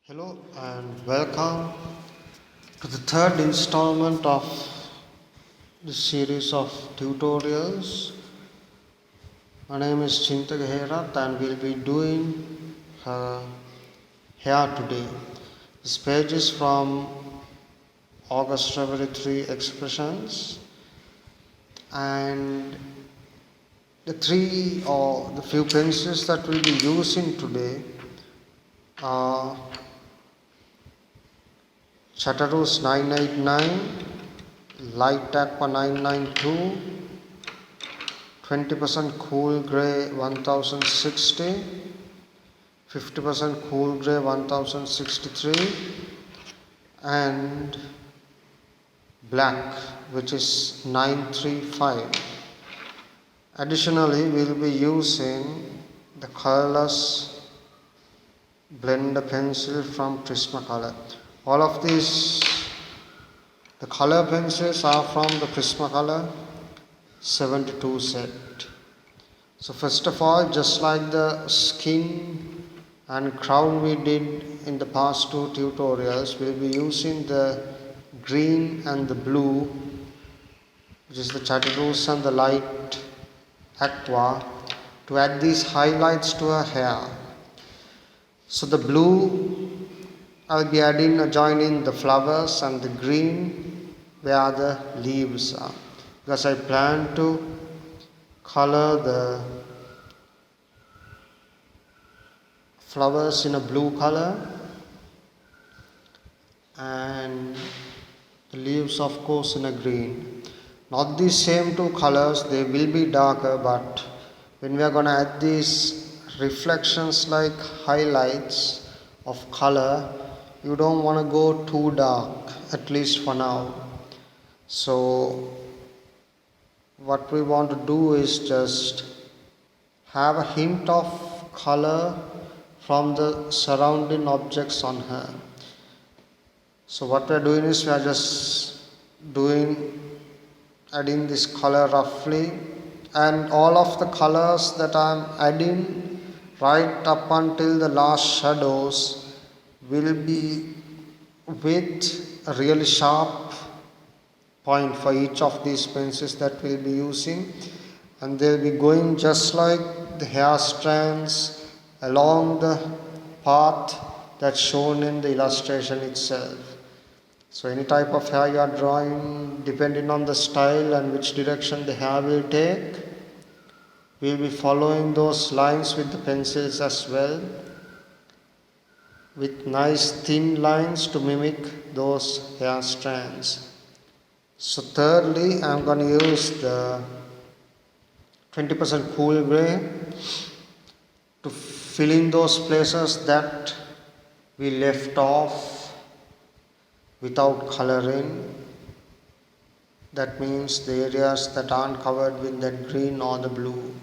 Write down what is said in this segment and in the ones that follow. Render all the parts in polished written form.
Hello and welcome to the third installment of the series of tutorials. My name is Chintak Herat and we'll be doing hair today. This page is from August Revelatory Expressions, and the few pencils that we'll be using today are Chartreuse 989, Light Aqua 992, 20% Cool Grey 1060, 50% Cool Grey 1063, and black, which is 935. Additionally, we will be using the colorless blender pencil from Prismacolor. All of these, the color pencils are from the Prismacolor 72 set. So first of all, just like the skin and crown we did in the past two tutorials, we will be using the green and the blue, which is the Chartreuse and the Light Aqua, to add these highlights to her hair. So the blue, I'll be joining the flowers, and the green where the leaves are, because I plan to color the flowers in a blue color and the leaves of course in a green. Not the same two colors, they will be darker, but when we are going to add these reflections like highlights of color, you don't want to go too dark, at least for now. So what we want to do is just have a hint of color from the surrounding objects on her. So what we are doing is we are just adding this color roughly, and all of the colors that I am adding right up until the last shadows will be with a really sharp point for each of these pencils that we'll be using, and they'll be going just like the hair strands along the path that's shown in the illustration itself. So any type of hair you are drawing, depending on the style and which direction the hair will take, we'll be following those lines with the pencils as well, with nice thin lines to mimic those hair strands. So thirdly, I'm going to use the 20% Cool Grey to fill in those places that we left off without coloring. That means the areas that aren't covered with that green or the blue,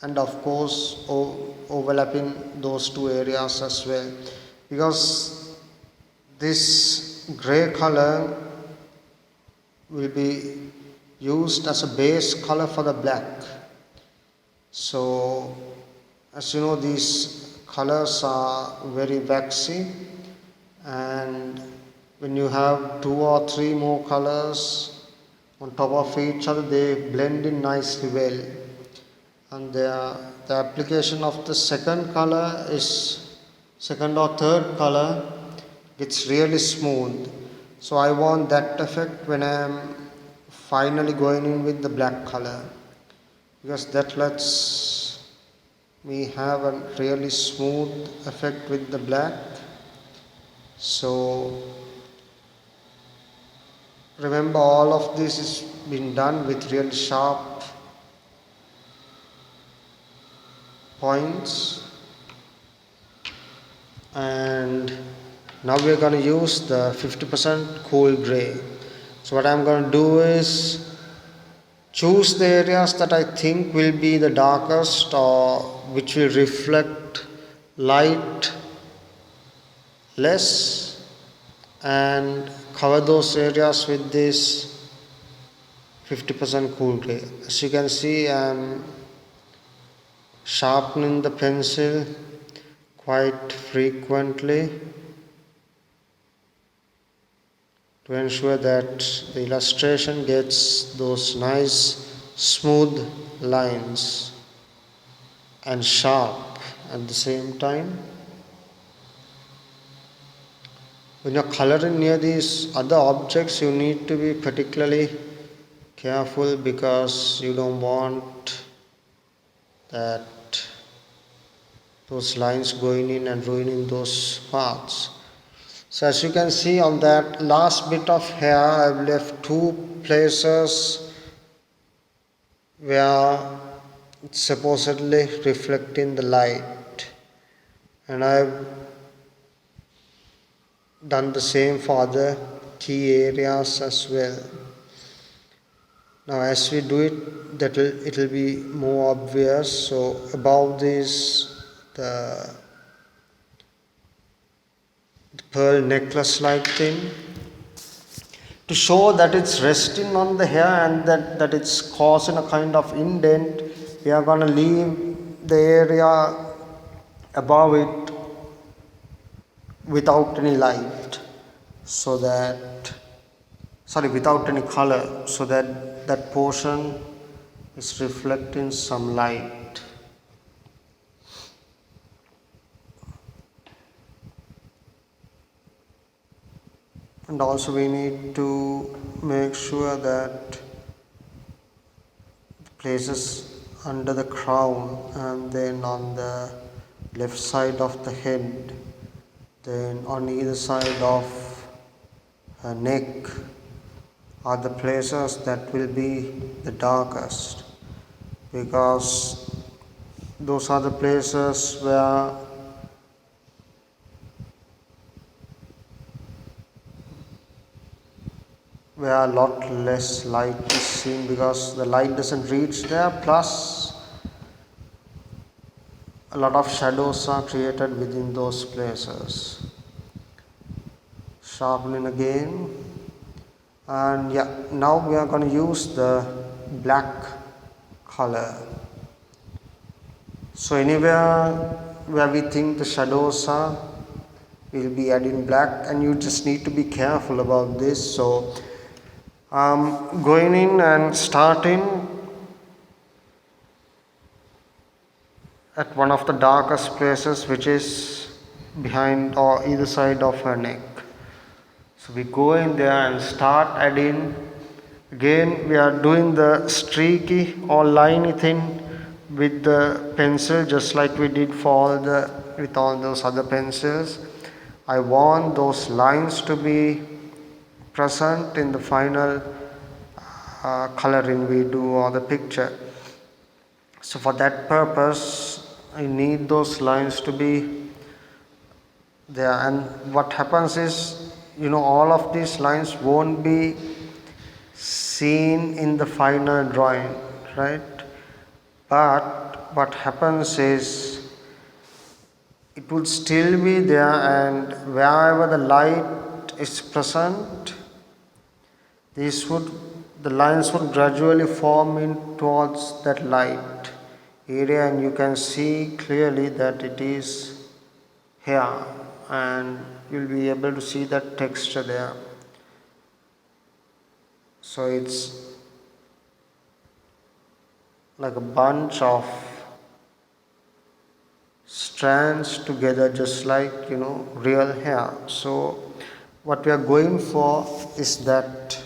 and of course overlapping those two areas as well, because this gray color will be used as a base color for the black. So as you know, these colors are very waxy, and when you have two or three more colors on top of each other, they blend in nicely well, and the application of the second or third color, it's really smooth. So I want that effect when I am finally going in with the black color, because that lets me have a really smooth effect with the black. So remember, all of this is being done with really sharp points, and now we're going to use the 50% Cool Grey. So what I'm going to do is choose the areas that I think will be the darkest or which will reflect light less, and cover those areas with this 50% Cool Grey. As you can see, I'm sharpening the pencil quite frequently to ensure that the illustration gets those nice smooth lines and sharp at the same time. When you're coloring near these other objects, you need to be particularly careful because you don't want that those lines going in and ruining those parts. So as you can see on that last bit of hair, I've left two places where it's supposedly reflecting the light, and I've done the same for other key areas as well. Now as we do it, it'll be more obvious. So above this, the pearl necklace like thing, to show that it's resting on the hair and that it's causing a kind of indent, we are going to leave the area above it without any light, so that without any color, so that that portion is reflecting some light. And also we need to make sure that the places under the crown and then on the left side of the head, then on either side of her neck are the places that will be the darkest, because those are the places where a lot less light is seen, because the light doesn't reach there, plus a lot of shadows are created within those places. Sharpening again, and now we are going to use the black color. So anywhere where we think the shadows are, we'll be adding black, and you just need to be careful about this. So going in and starting at one of the darkest places, which is behind or either side of her neck. So we go in there and start adding. Again, we are doing the streaky or liney thing with the pencil, just like we did with all those other pencils. I want those lines to be present in the final coloring we do or the picture. So for that purpose, I need those lines to be there. And what happens is, all of these lines won't be seen in the final drawing, right? But what happens is, it would still be there, and wherever the light is present, the lines would gradually form in towards that light area, and you can see clearly that it is here, and you'll be able to see that texture there. So it's like a bunch of strands together, just like real hair. So what we are going for is that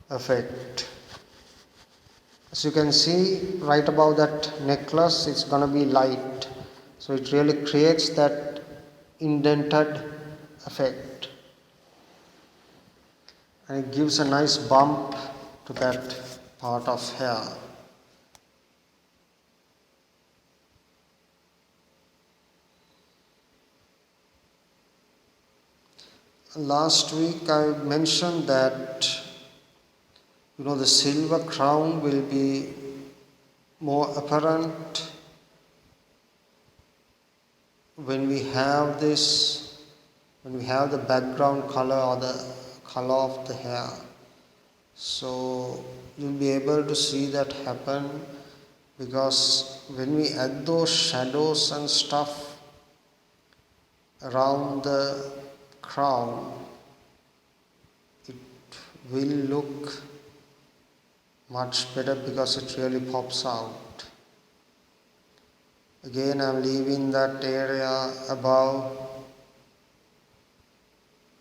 effect. As you can see, right above that necklace, it's gonna be light, so it really creates that indented effect, and it gives a nice bump to that part of hair. Last week I mentioned that the silver crown will be more apparent when we have the background color or the color of the hair. So you'll be able to see that happen, because when we add those shadows and stuff around the crown, it will look much better because it really pops out. Again, I'm leaving that area above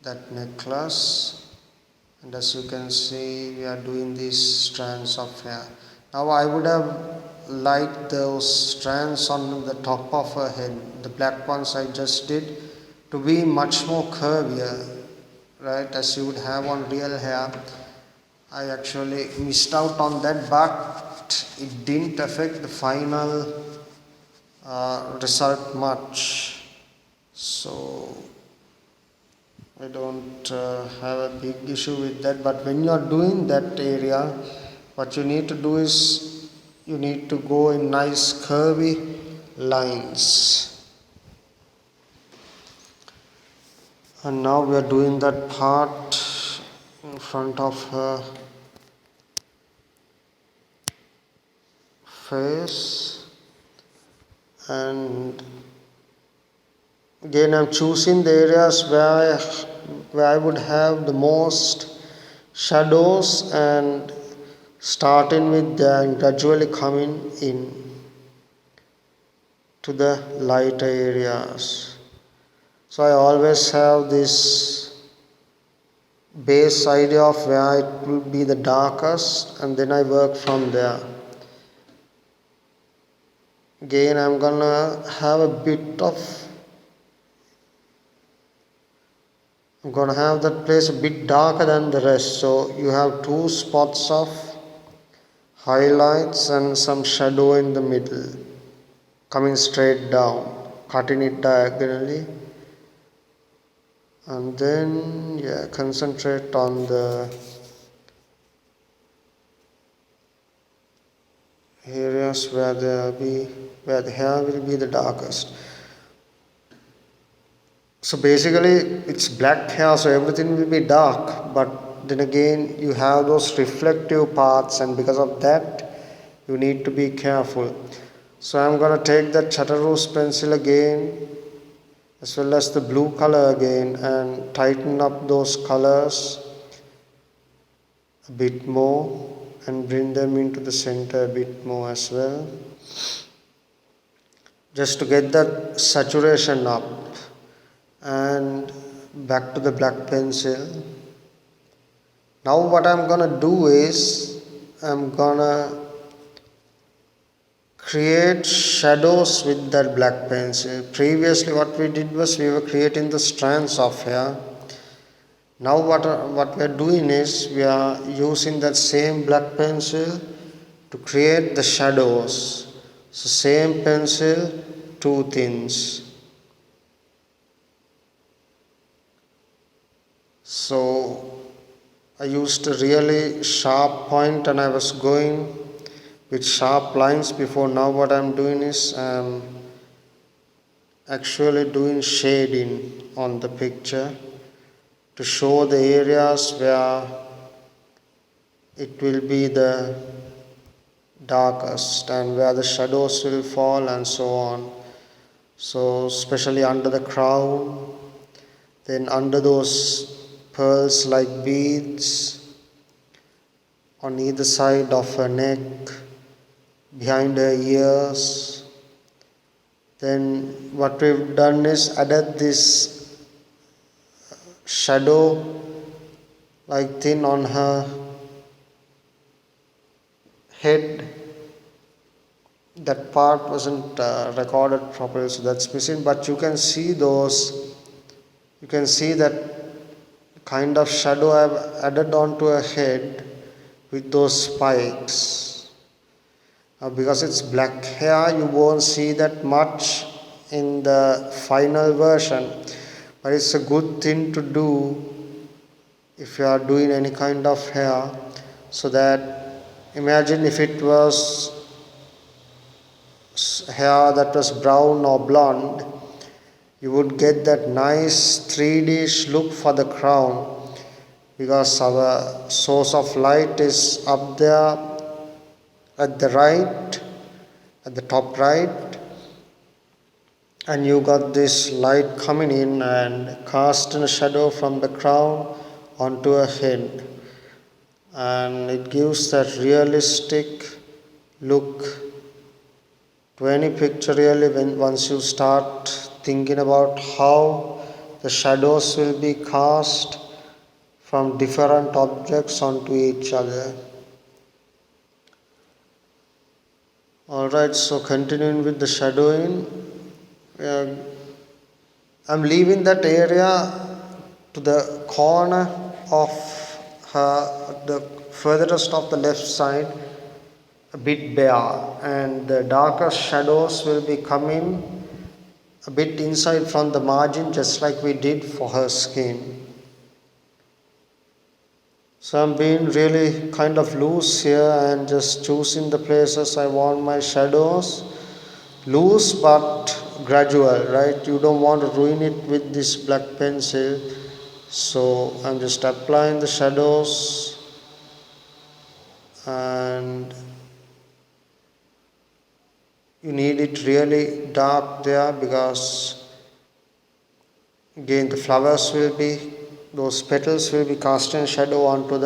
that necklace, and as you can see, we are doing these strands of hair. Now I would have liked those strands on the top of her head, the black ones I just did, to be much more curvier, right, as you would have on real hair. I actually missed out on that, but it didn't affect the final result much. So I don't have a big issue with that. But when you are doing that area, what you need to do is you need to go in nice curvy lines. And now we are doing that part in front of her face, and again I'm choosing the areas where I would have the most shadows and starting with them gradually coming in to the lighter areas. So I always have this base idea of where it will be the darkest, and then I work from there. Again, I'm gonna have I'm gonna have that place a bit darker than the rest. So you have two spots of highlights and some shadow in the middle, coming straight down, cutting it diagonally, and then concentrate on the areas where the hair will be the darkest. So basically it's black hair, so everything will be dark, but then again you have those reflective parts, and because of that you need to be careful. So I'm gonna take that Chartreuse pencil again, as well as the blue color again, and tighten up those colors a bit more and bring them into the center a bit more as well, just to get that saturation up. And back to the black pencil. Now what I'm gonna do is I'm gonna create shadows with that black pencil. Previously what we did was we were creating the strands of hair. Now what we are doing is we are using that same black pencil to create the shadows. So same pencil, two things. So I used a really sharp point and I was going with sharp lines before. Now what I'm doing is I'm actually doing shading on the picture to show the areas where it will be the darkest and where the shadows will fall and so on. So especially under the crown, then under those pearls like beads on either side of her neck, behind her ears. Then what we've done is added this shadow like thin on her head. That part wasn't recorded properly, so that's missing, but you can see that kind of shadow I've added onto her head with those spikes. Now because it's black hair, you won't see that much in the final version, but it's a good thing to do if you are doing any kind of hair, so that imagine if it was hair that was brown or blonde, you would get that nice 3D look for the crown, because our source of light is up there at the right, at the top right, and you got this light coming in and casting a shadow from the crown onto a head, and it gives that realistic look to any picture really when once you start thinking about how the shadows will be cast from different objects onto each other. Alright, so continuing with the shadowing, uh, I'm leaving that area to the corner of the furthest of the left side a bit bare, and the darker shadows will be coming a bit inside from the margin, just like we did for her skin. So I'm being really kind of loose here and just choosing the places I want my shadows. Loose but gradual, right? You don't want to ruin it with this black pencil. So I'm just applying the shadows, and you need it really dark there because again the flowers will be, those petals will be casting shadow onto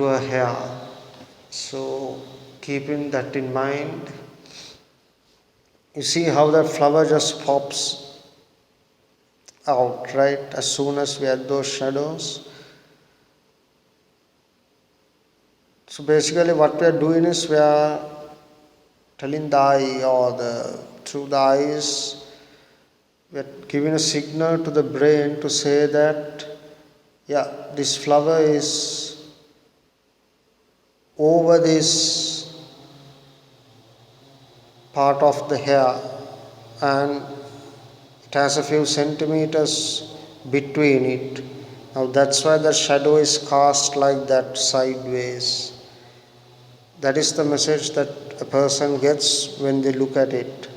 her hair. So keeping that in mind, you see how that flower just pops out right as soon as we add those shadows. So basically what we are doing is we are telling the eye, or the through the eyes we are giving a signal to the brain to say that yeah, this flower is over this part of the hair, and it has a few centimeters between it. Now that's why the shadow is cast like that sideways. That is the message that a person gets when they look at it.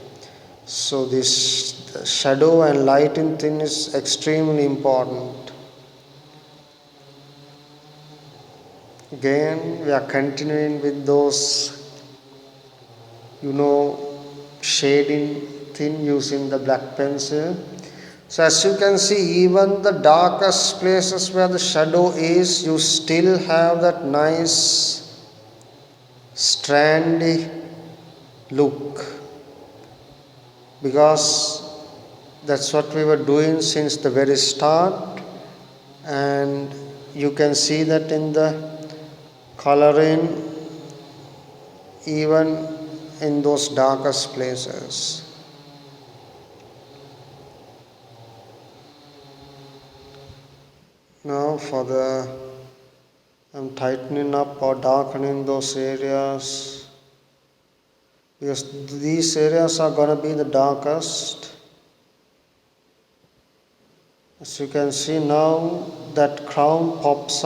So this shadow and lighting thing is extremely important. Again, we are continuing with those, shading thing using the black pencil. So as you can see, even the darkest places where the shadow is, you still have that nice strandy look, because that's what we were doing since the very start, and you can see that in the coloring even in those darkest places. Now I'm tightening up or darkening those areas, because these areas are going to be the darkest. As you can see now, that crown pops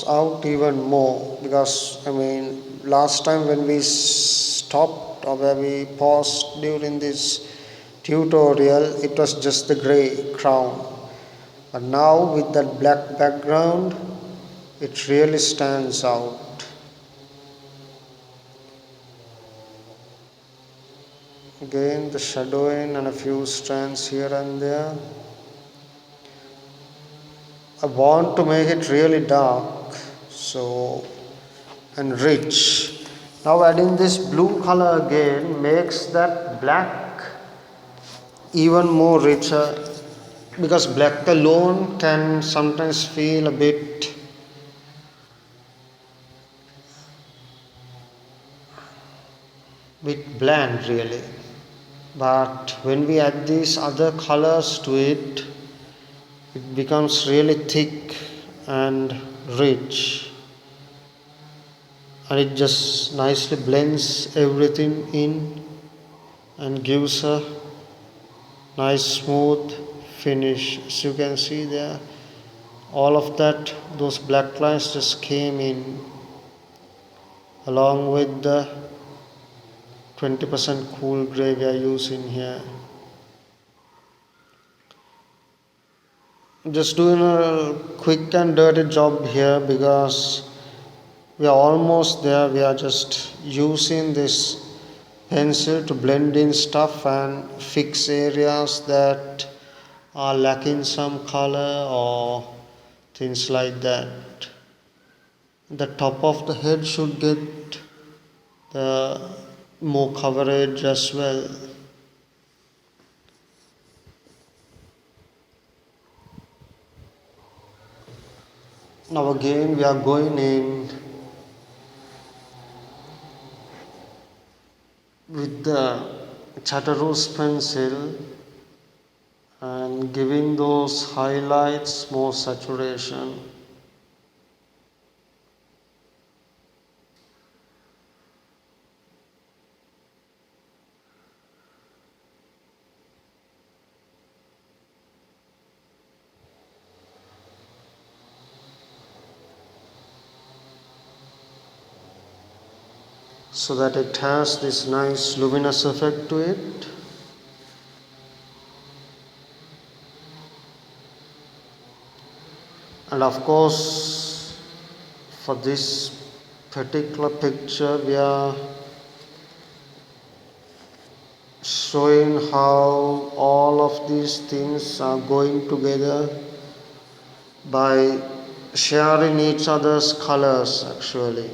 out even more, because last time when we stopped or where we paused during this tutorial, it was just the grey crown, but now with that black background it really stands out. Again the shadowing and a few strands here and there. I want to make it really dark, so and rich. Now adding this blue color again makes that black even more richer, because black alone can sometimes feel a bit bland really. But when we add these other colors to it, it becomes really thick and rich, and it just nicely blends everything in and gives a nice smooth finish. As you can see there, all of that, those black lines just came in along with the 20% cool gray we are using here. Just doing a quick and dirty job here because we are almost there. We are just using this pencil to blend in stuff and fix areas that are lacking some color or things like that. The top of the head should get the more coverage as well. Now again we are going in with the Chartreuse pencil and giving those highlights more saturation. So that it has this nice luminous effect to it. And of course, for this particular picture, we are showing how all of these things are going together by sharing each other's colors actually.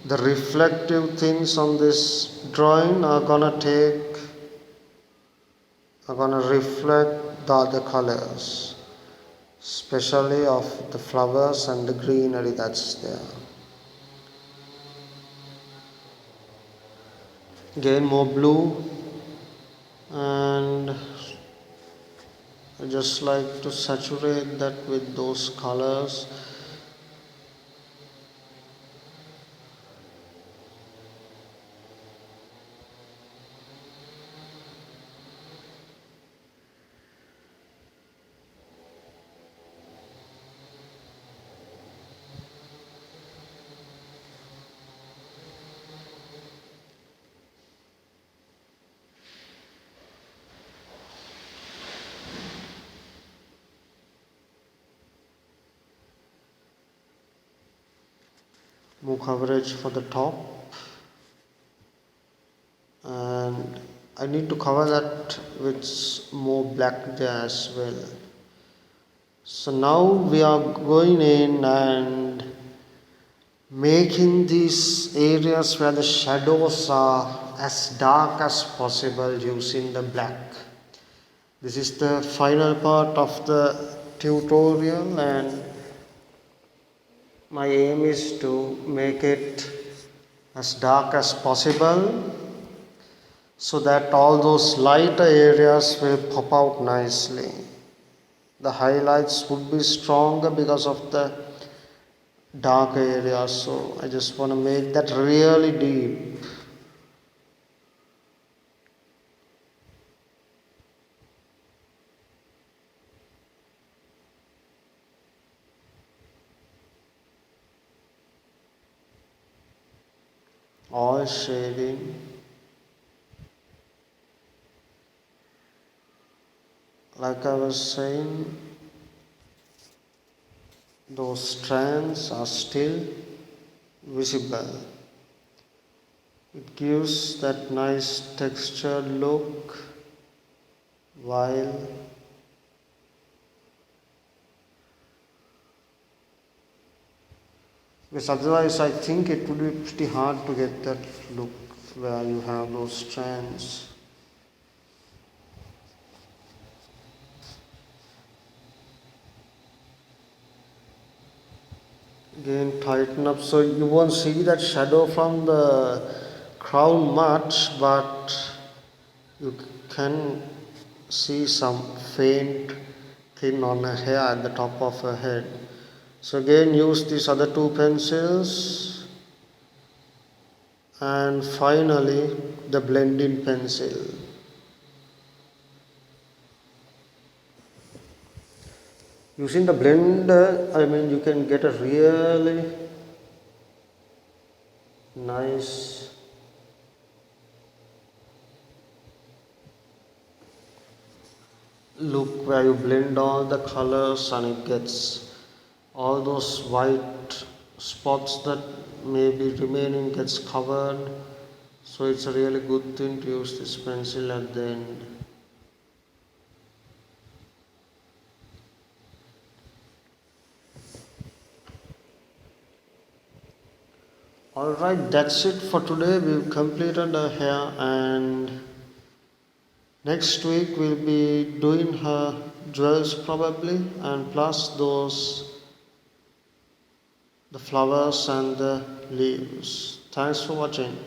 The reflective things on this drawing are gonna reflect the other colors, especially of the flowers and the greenery that's there. Again more blue, and I just like to saturate that with those colors. More coverage for the top, and I need to cover that with more black there as well. So now we are going in and making these areas where the shadows are as dark as possible using the black. This is the final part of the tutorial, and my aim is to make it as dark as possible so that all those lighter areas will pop out nicely. The highlights would be stronger because of the dark areas, so I just want to make that really deep. All shading. Like I was saying, those strands are still visible. It gives that nice textured look while because otherwise I think it would be pretty hard to get that look where you have those strands. Again tighten up so you won't see that shadow from the crown much, but you can see some faint thin on her hair at the top of her head. So again use these other two pencils, and finally the blending pencil. Using the blender, you can get a really nice look where you blend all the colors and it gets all those white spots that may be remaining gets covered. So it's a really good thing to use this pencil at the end. Alright, that's it for today. We've completed her hair, and next week we'll be doing her jewels probably, and plus the flowers and the leaves. Thanks for watching.